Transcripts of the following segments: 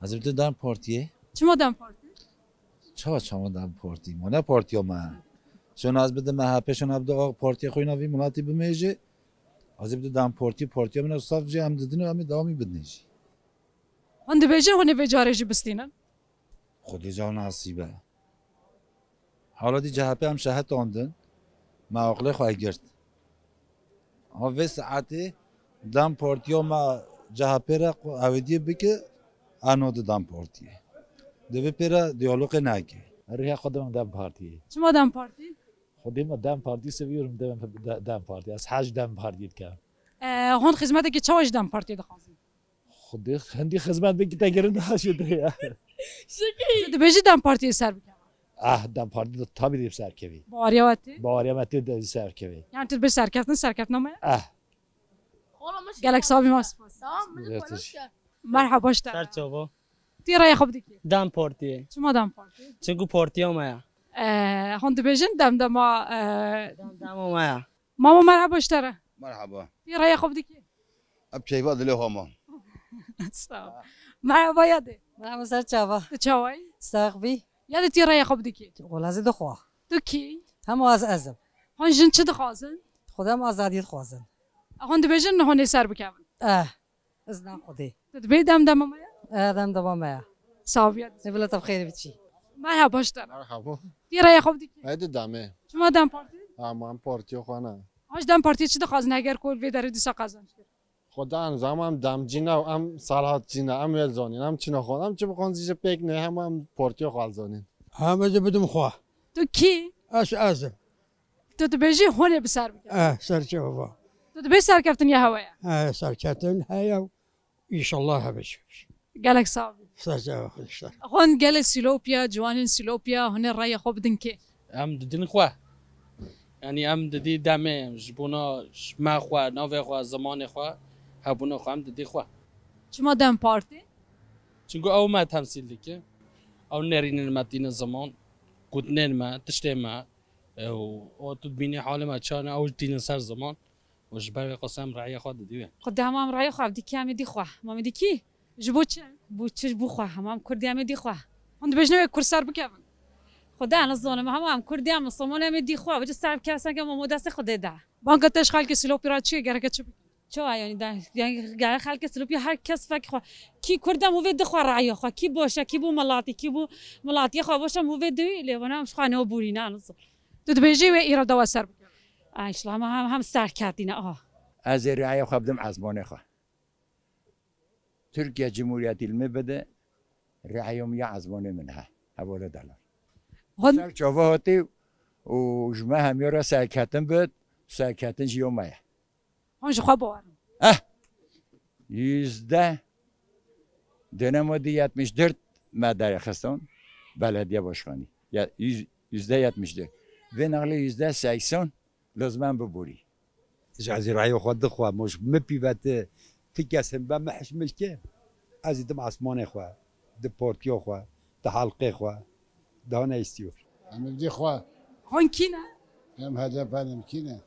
از بده دام پارتیه چما دم پارتی؟ چما دام پارتی ما نه پارتیا ما چون از بده MHP شون بده پارتی خوی نوی ملاتی بمیجه از بده دام پارتی من صاف جه هم ددن هم دامی بدنیجی هند بیجه هنی بیجاره جی بستینن خودی جان نصیبه حالا دی CHP هم شهد آندن معاقله خواهی گرد آوه ساعتی دام پارتیا ما CHP را اویدیه بکه آنود دام پارتیه دوی پیرا دیالوگ نگه ریا خودم دم پارتی چما دم پارتی؟ خودم دم پارتی سویورم دم پارتی از حج دم پارتی کم هون خدمت که چاوش دم پارتی دخوازی خودی هندی خدمت بگی تگرن نشد ریا ده بیجه دم پارتی سر بکن دم پارتی تابی دیم سرکوی باریاتی؟ باریامتی دیم سرکوی یعنی تو به سرکفتن نمه؟ گلک خب صابی ما سپاس مرحبا شتر سرچاوا تی رای خوب دیگه دم پارتیه چما دم پارتی؟ چگو پارتی هم ایا هون بیجن دم ما دم هم ایا ماما مرحبا شتره مرحبا تی رای خوب دیگه ابشيبات له هما مرحبا یاده مرحبا سر چاوا تو چاوای؟ ساقبی یاده تی رای خوب دیگه غلازی دخوا تو کی؟ هم ازم هون جن چه دخوازن؟ خودم آزادی خوازن هون بیجن هون سر بکن از نه خودی تو بی دم ما آدم دوام ما صابیت نبلا طب خیر بچی مرحبا شتره مرحبا تی رای خوب دیگه هيدا دمه چما دم پارتی؟ اما پارتیو خانه هاش دم پارتی چه دخوازن اگر کول وی در دیسا قازن خدا انزام هم دم جینا و هم صلاحات جینا هم ولزانین هم چینا خودم چه بخوان زیش پیک نه هم پارتیو خالزانین همه جا بدم خواه تو کی؟ ازم تو بیجی هون بسر بکن سرچه بابا تو بی سر کفتن یا هوایا سرکتن هیا ایشالله هبش گلک صابی سرچه بابا خودشتر هون گل سیلوپیا جوانین سیلوپیا هون رای خوب دن که ام ددین خواه یعنی ام ددی دمه جبونا ما خواه نوه خواه زمان خواه هبونا خواه ام ددی خواه چما دم پارتی؟ چونکو او ما تمثیل دیگه او نرینن ما دین زمان گودنن ما تشتی ما او تو بینی حال ما چانه او دین سر زمان وش برای قسم رعی خواه ددیوه خود همام رای خواه دی کی هم دی خواه مام دی کی؟ جبو چه؟ بو چه بو خواه همام کردی هم دی خواه هون بجنه کرسر بکن خدا انا زانم همام کردی هم صمان هم دی خواه بچه سر کسان که مامو دست خدا ده بانک تش خالک سیلوپیا چیه گره که چه چه یعنی ده یعنی گره خالک سیلوپیا هر کس فکر خواه کی کردم و ود خواه رعی خواه کی باشه کی بو ملاتی کی بو ملاتی خواه باشه مو ود لیوانم خانه و بورینا نص تو بیجی و ایراد دوا سر بکن اسلام هم سر کردینه از رعاية خبدم عزبانه خا تركيا جمهورية المبدأ رعاية مية عزبانه منها حوالي دلار سر شوفاتي وجماعة ميرا ساكتن بد ساكتن جيومايا هون جو خبر yüzde dönemde 74 madde خستان belediye başkanı ya %74 ve nakli %80 لازم ببوری جعزي رعي خود خوا مش مبيبات تكاسم بما حشمل كيف ازيدم عثماني خوا دبورتيو خوا تحلقي خوا دهنا يستيو هم بدي خوا هون كينا هم هذا بانم كينا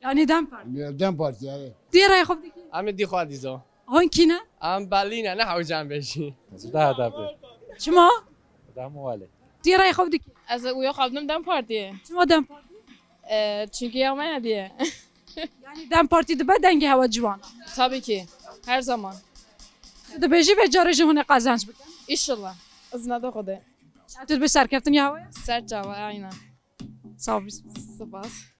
يعني دم بار دم بارتي يعني دي راي خب ديكي ام دی خواه دیزا هون كينا ام بالینه نه حوجه ام بشی ده هدفه شما ده مواله دي راي خب ديكي از اویا خواهدم دم پارتیه شما دم بار چونکه یا من دیه يعني دم بارتي دبا دنگي هوا جوان tabii ki her zaman ده بيجي بجارج هون قازانش بكن inşallah از نده خوده تو بسر كفتن يا هوا سر جوا aynen صافي سپاس